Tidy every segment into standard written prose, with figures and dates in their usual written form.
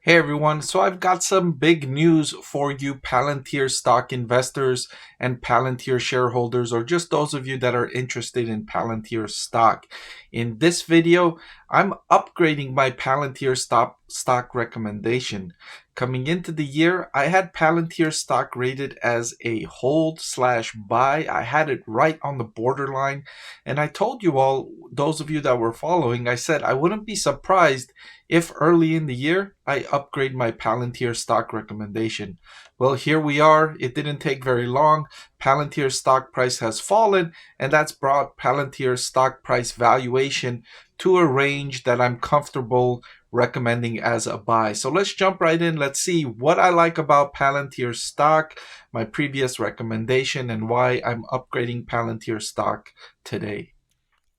Hey everyone, so I've got some big news for you Palantir stock investors and Palantir shareholders, or just those of you that are interested in Palantir stock. In this video, I'm upgrading my Palantir stock recommendation. Coming into the year, I had Palantir stock rated as a hold slash buy. I had it right on the borderline. And I told you all, those of you that were following, I said I wouldn't be surprised if early in the year I upgrade my Palantir stock recommendation. Well, here we are. It didn't take very long. Palantir stock price has fallen, and that's brought Palantir stock price valuation to a range that I'm comfortable recommending as a buy. So let's jump right in. Let's see what I like about Palantir stock, my previous recommendation, and why I'm upgrading Palantir stock today.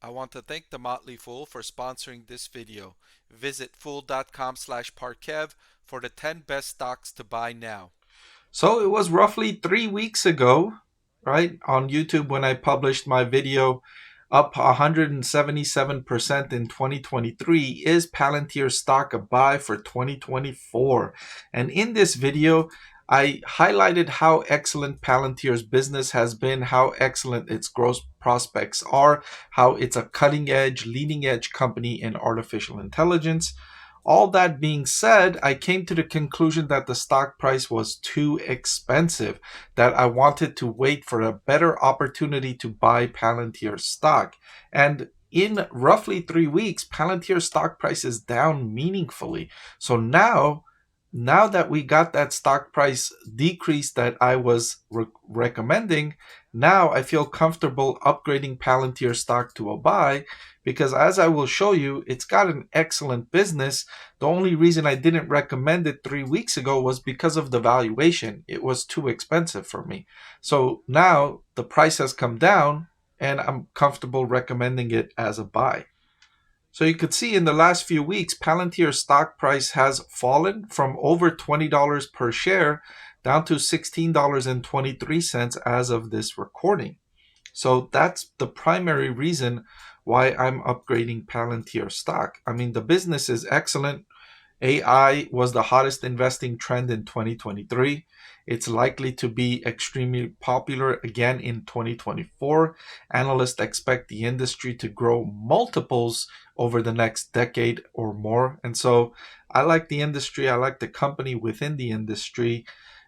I want to thank the Motley Fool for sponsoring this video. Visit fool.com/Parkev for the 10 best stocks to buy now. So it was roughly 3 weeks ago, right, on YouTube when I published my video up 177% in 2023. Is Palantir stock a buy for 2024? And in this video, I highlighted how excellent Palantir's business has been, how excellent its growth prospects are, how it's a cutting edge, leading edge company in artificial intelligence. All that being said, I came to the conclusion that the stock price was too expensive, that I wanted to wait for a better opportunity to buy Palantir stock. And in roughly 3 weeks, Palantir stock price is down meaningfully. So now that we got that stock price decrease that I was recommending, now I feel comfortable upgrading Palantir stock to a buy because, as I will show you, it's got an excellent business. The only reason I didn't recommend it 3 weeks ago was because of the valuation. It was too expensive for me. So now the price has come down and I'm comfortable recommending it as a buy. So you could see in the last few weeks, Palantir's stock price has fallen from over $20 per share down to $16.23 as of this recording. So that's the primary reason why I'm upgrading Palantir stock. I mean, the business is excellent. AI was the hottest investing trend in 2023. It's likely to be extremely popular again in 2024. Analysts expect the industry to grow multiples over the next decade or more. And so I like the industry. I like the company within the industry.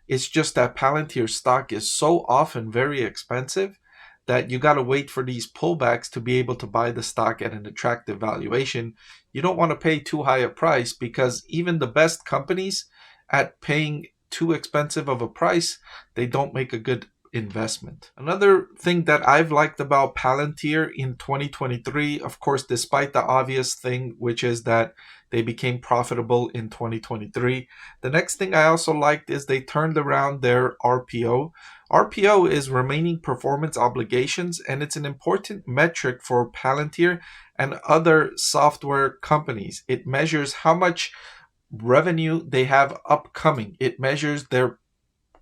It's just that Palantir stock is so often very expensive that you got to wait for these pullbacks to be able to buy the stock at an attractive valuation. You don't want to pay too high a price because even the best companies at paying too expensive of a price, they don't make a good investment. Another thing that I've liked about Palantir in 2023, of course, despite the obvious thing, which is that they became profitable in 2023. The next thing I also liked is they turned around their RPO. RPO is remaining performance obligations, and it's an important metric for Palantir and other software companies. It measures how much revenue they have upcoming. It measures their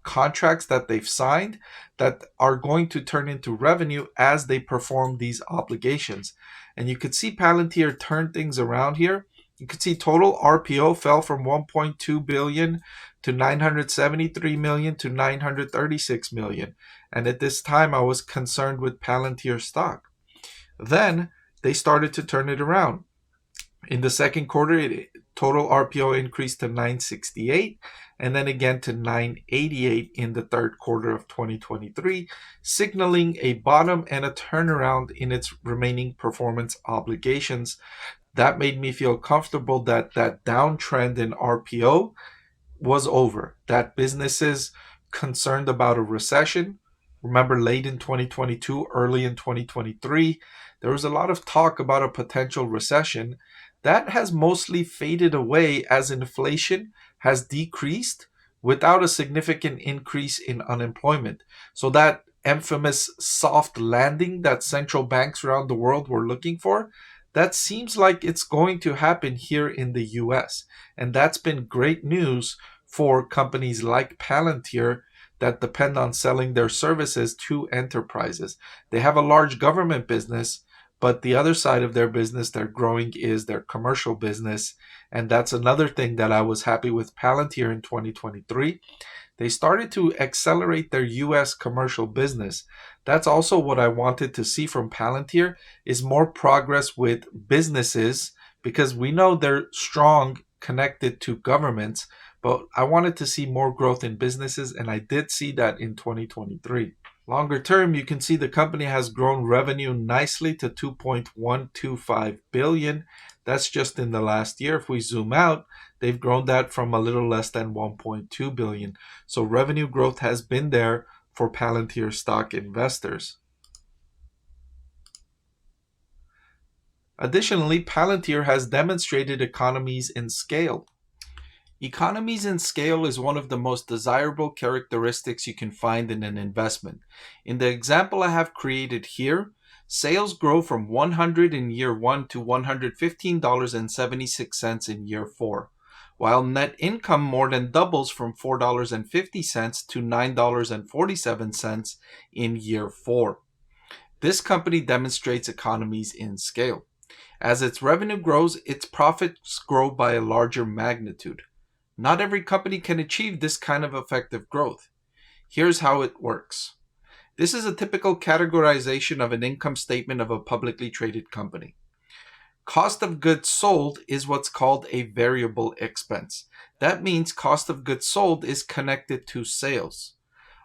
contracts that they've signed that are going to turn into revenue as they perform these obligations. And you could see Palantir turn things around here. You could see total RPO fell from 1.2 billion to 973 million to 936 million. And at this time, I was concerned with Palantir stock. Then they started to turn it around. In the second quarter, total RPO increased to 968 and then again to 988 in the third quarter of 2023, signaling a bottom and a turnaround in its remaining performance obligations. That made me feel comfortable that that downtrend in RPO was over, that businesses concerned about a recession. Remember, late in 2022, early in 2023, there was a lot of talk about a potential recession. That has mostly faded away as inflation has decreased without a significant increase in unemployment. So that infamous soft landing that central banks around the world were looking for, that seems like it's going to happen here in the US. And that's been great news for companies like Palantir that depend on selling their services to enterprises. They have a large government business, But the other side of their business they're growing is their commercial business. And that's another thing that I was happy with Palantir in 2023. They started to accelerate their US commercial business. That's also what I wanted to see from Palantir, is more progress with businesses, because we know they're strong connected to governments, but I wanted to see more growth in businesses, and I did see that in 2023. Longer term, you can see the company has grown revenue nicely to 2.125 billion. That's just in the last year. If we zoom out, they've grown that from a little less than 1.2 billion. So revenue growth has been there for Palantir stock investors. Additionally, Palantir has demonstrated economies in scale. Economies in scale is one of the most desirable characteristics you can find in an investment. In the example I have created here, sales grow from $100 in year 1 to $115.76 in year 4, while net income more than doubles from $4.50 to $9.47 in year 4. This company demonstrates economies in scale. As its revenue grows, its profits grow by a larger magnitude. Not every company can achieve this kind of effective growth. Here's how it works. This is a typical categorization of an income statement of a publicly traded company. Cost of goods sold is what's called a variable expense. That means cost of goods sold is connected to sales.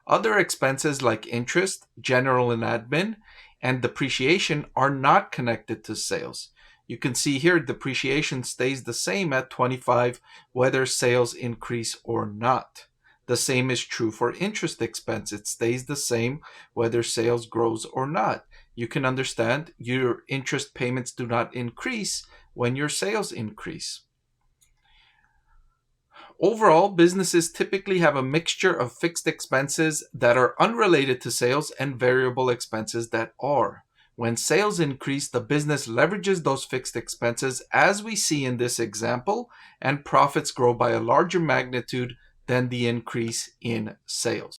Other expenses like interest, general and admin, and depreciation are not connected to sales. You can see here depreciation stays the same at 25 whether sales increase or not. The same is true for interest expense. It stays the same whether sales grows or not. You can understand your interest payments do not increase when your sales increase. Overall, businesses typically have a mixture of fixed expenses that are unrelated to sales and variable expenses that are. When sales increase, the business leverages those fixed expenses, as we see in this example, and profits grow by a larger magnitude than the increase in sales.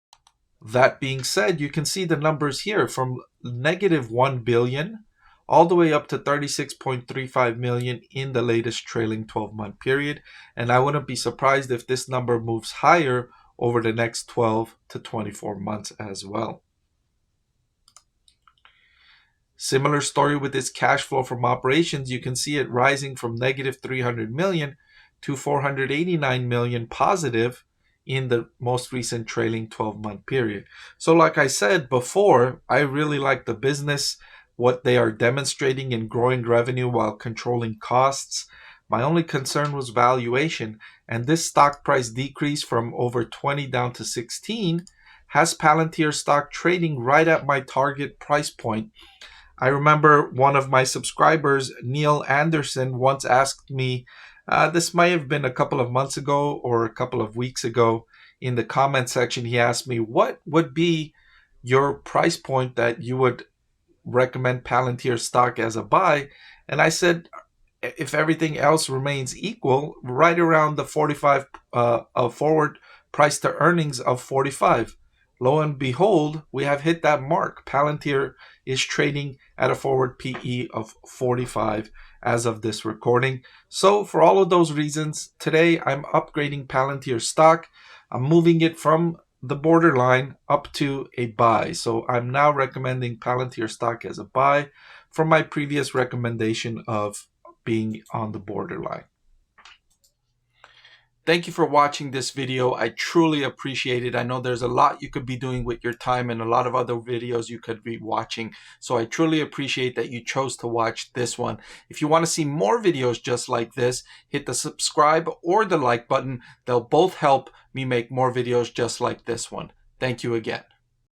That being said, you can see the numbers here from negative 1 billion all the way up to 36.35 million in the latest trailing 12-month period. And I wouldn't be surprised if this number moves higher over the next 12 to 24 months as well. Similar story with its cash flow from operations. You can see it rising from negative 300 million to 489 million positive in the most recent trailing 12-month period. So like I said before, I really like the business, what they are demonstrating in growing revenue while controlling costs. My only concern was valuation, and this stock price decrease from over 20 down to 16 has Palantir stock trading right at my target price point. I remember one of my subscribers, Neil Anderson, once asked me, this might have been a couple of months ago or a couple of weeks ago, in the comment section, he asked me, what would be your price point that you would recommend Palantir stock as a buy? And I said, if everything else remains equal, right around the 45 forward price to earnings of 45. Lo and behold, we have hit that mark. Palantir is trading at a forward PE of 45 as of this recording. So for all of those reasons, today I'm upgrading Palantir stock. I'm moving it from the borderline up to a buy. So I'm now recommending Palantir stock as a buy from my previous recommendation of being on the borderline. Thank you for watching this video. I truly appreciate it. I know there's a lot you could be doing with your time and a lot of other videos you could be watching. So I truly appreciate that you chose to watch this one. If you want to see more videos just like this, hit the subscribe or the like button. They'll both help me make more videos just like this one. Thank you again.